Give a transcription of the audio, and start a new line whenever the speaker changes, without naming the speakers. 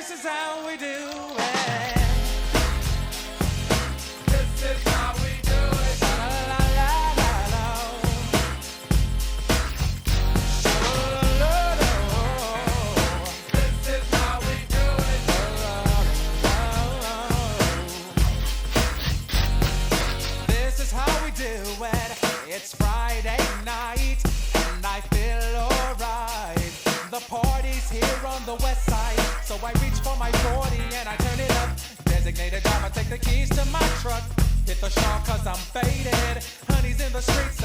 This is how we do it.
This is how we do it.
La la la la la.
This is how we do it.
This is how we do it. It's Friday night and I feel alright. The party's here on the west side, so I reach for my 40 and I turn it up. Designated driver, take the keys to my truck. Hit the shop cause I'm faded. Honey's in the streets